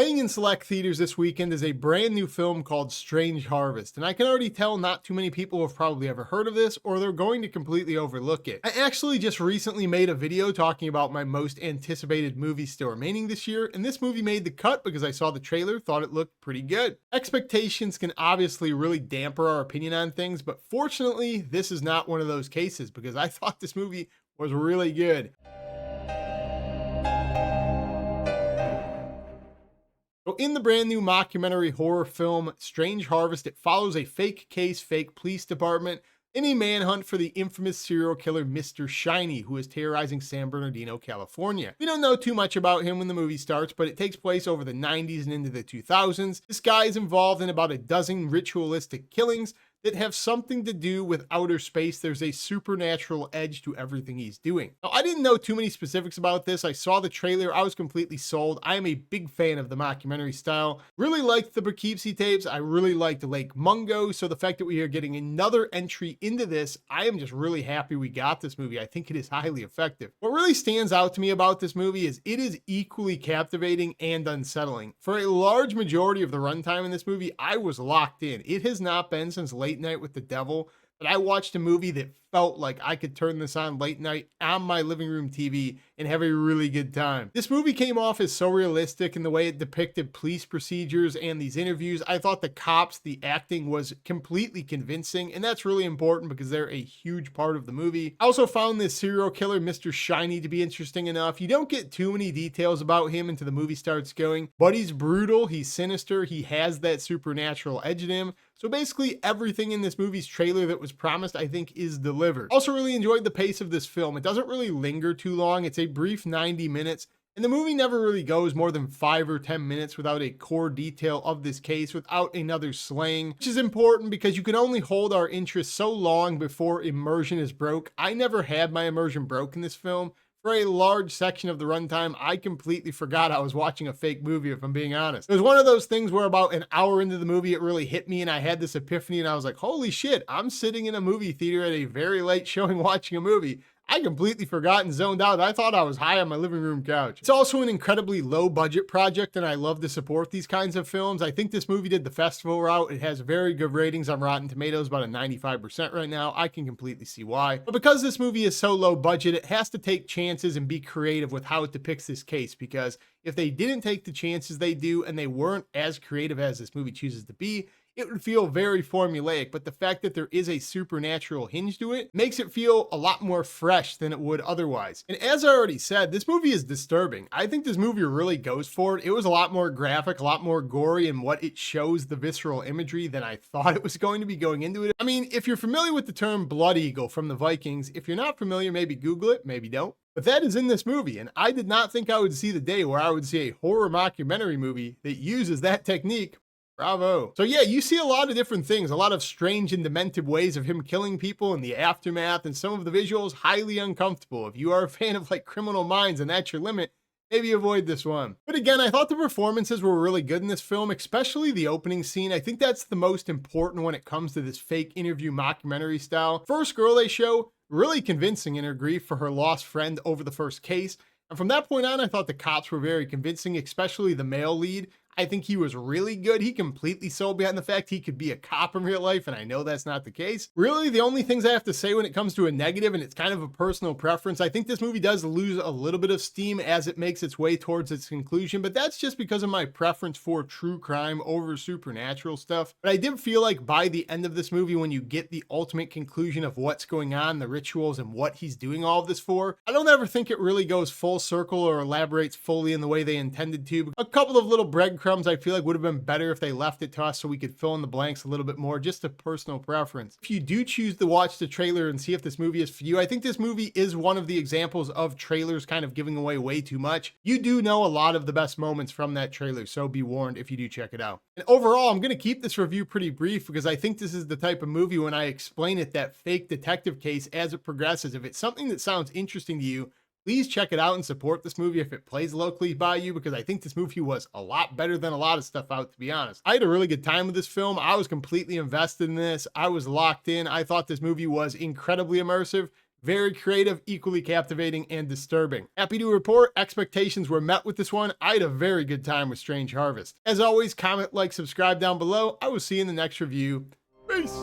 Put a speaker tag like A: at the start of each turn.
A: Playing in select theaters this weekend is a brand new film called Strange Harvest, and I can already tell not too many people have probably ever heard of this, or they're going to completely overlook it. I actually just recently made a video talking about my most anticipated movies still remaining this year, and this movie made the cut because I saw the trailer, thought it looked pretty good. Expectations can obviously really damper our opinion on things, but fortunately, this is not one of those cases because I thought this movie was really good. So in the brand new mockumentary horror film Strange Harvest, it follows a fake case, fake police department in a manhunt for the infamous serial killer Mr. Shiny, who is terrorizing San Bernardino, California. We don't know too much about him when the movie starts, but it takes place over the 90s and into the 2000s. This guy is involved in about a dozen ritualistic killings that have something to do with outer space. There's a supernatural edge to everything he's doing. Now, I didn't know too many specifics about this. I saw the trailer. I was completely sold. I am a big fan of the mockumentary style. Really liked the Poughkeepsie tapes. I really liked Lake Mungo. So the fact that we are getting another entry into this, I am just really happy we got this movie. I think it is highly effective. What really stands out to me about this movie is it is equally captivating and unsettling. For a large majority of the runtime in this movie, I was locked in. It has not been since Late Night with the Devil but I watched a movie that felt like I could turn this on late night on my living room TV and have a really good time. This movie came off as so realistic in the way it depicted police procedures and these interviews. I thought the cops, the acting was completely convincing, and that's really important because they're a huge part of the movie. I also found this serial killer, Mr. Shiny, to be interesting enough. You don't get too many details about him until the movie starts going, but he's brutal, he's sinister, he has that supernatural edge in him. So basically everything in this movie's trailer that was promised, I think, is delivered. Also really enjoyed the pace of this film. It doesn't really linger too long. It's a brief 90 minutes. And the movie never really goes more than 5 or 10 minutes without a core detail of this case, without another slaying, which is important because you can only hold our interest so long before immersion is broke. I never had my immersion broke in this film. For a large section of the runtime, I completely forgot I was watching a fake movie, if I'm being honest. It was one of those things where about an hour into the movie, it really hit me and I had this epiphany and I was like, holy shit, I'm sitting in a movie theater at a very late showing watching a movie. I completely forgot and zoned out. I thought I was high on my living room couch. It's also an incredibly low budget project and I love to support these kinds of films. I think this movie did the festival route. It has very good ratings on Rotten Tomatoes, about a 95% right now. I can completely see why. But because this movie is so low budget, it has to take chances and be creative with how it depicts this case, because if they didn't take the chances they do and they weren't as creative as this movie chooses to be, it would feel very formulaic, but the fact that there is a supernatural hinge to it makes it feel a lot more fresh than it would otherwise. And as I already said, this movie is disturbing. I think this movie really goes for it. It was a lot more graphic, a lot more gory in what it shows, the visceral imagery, than I thought it was going to be going into it. I mean, if you're familiar with the term blood eagle from the Vikings, if you're not familiar, maybe Google it, maybe don't. But that is in this movie, and I did not think I would see the day where I would see a horror mockumentary movie that uses that technique. Bravo. So yeah, you see a lot of different things, a lot of strange and demented ways of him killing people in the aftermath, and some of the visuals highly uncomfortable. If you are a fan of like Criminal Minds and that's your limit, maybe avoid this one. But again, I thought the performances were really good in this film, especially the opening scene. I think that's the most important when it comes to this fake interview mockumentary style. First girl they show, really convincing in her grief for her lost friend over the first case. And from that point on, I thought the cops were very convincing, especially the male lead. I think he was really good. He completely sold me on the fact he could be a cop in real life, and I know that's not the case. Really, the only things I have to say when it comes to a negative, and it's kind of a personal preference, I think this movie does lose a little bit of steam as it makes its way towards its conclusion, but that's just because of my preference for true crime over supernatural stuff. But I did feel like by the end of this movie, when you get the ultimate conclusion of what's going on, the rituals, and what he's doing all of this for, I don't ever think it really goes full circle or elaborates fully in the way they intended to. A couple of little breadcrumbs I feel like would have been better if they left it to us so we could fill in the blanks a little bit more, just a personal preference. If you do choose to watch the trailer and see if this movie is for you, I think this movie is one of the examples of trailers kind of giving away way too much. You do know a lot of the best moments from that trailer, so be warned if you do check it out. And overall, I'm going to keep this review pretty brief because I think this is the type of movie when I explain it, that fake detective case as it progresses. If it's something that sounds interesting to you, please check it out and support this movie if it plays locally by you, because I think this movie was a lot better than a lot of stuff out, to be honest. I had a really good time with this film. I was completely invested in this. I was locked in. I thought this movie was incredibly immersive, Very creative, equally captivating, and disturbing. Happy to report expectations were met with this one. I had a very good time with Strange Harvest. As always, comment, like, subscribe down below. I will see you in the next review. Peace.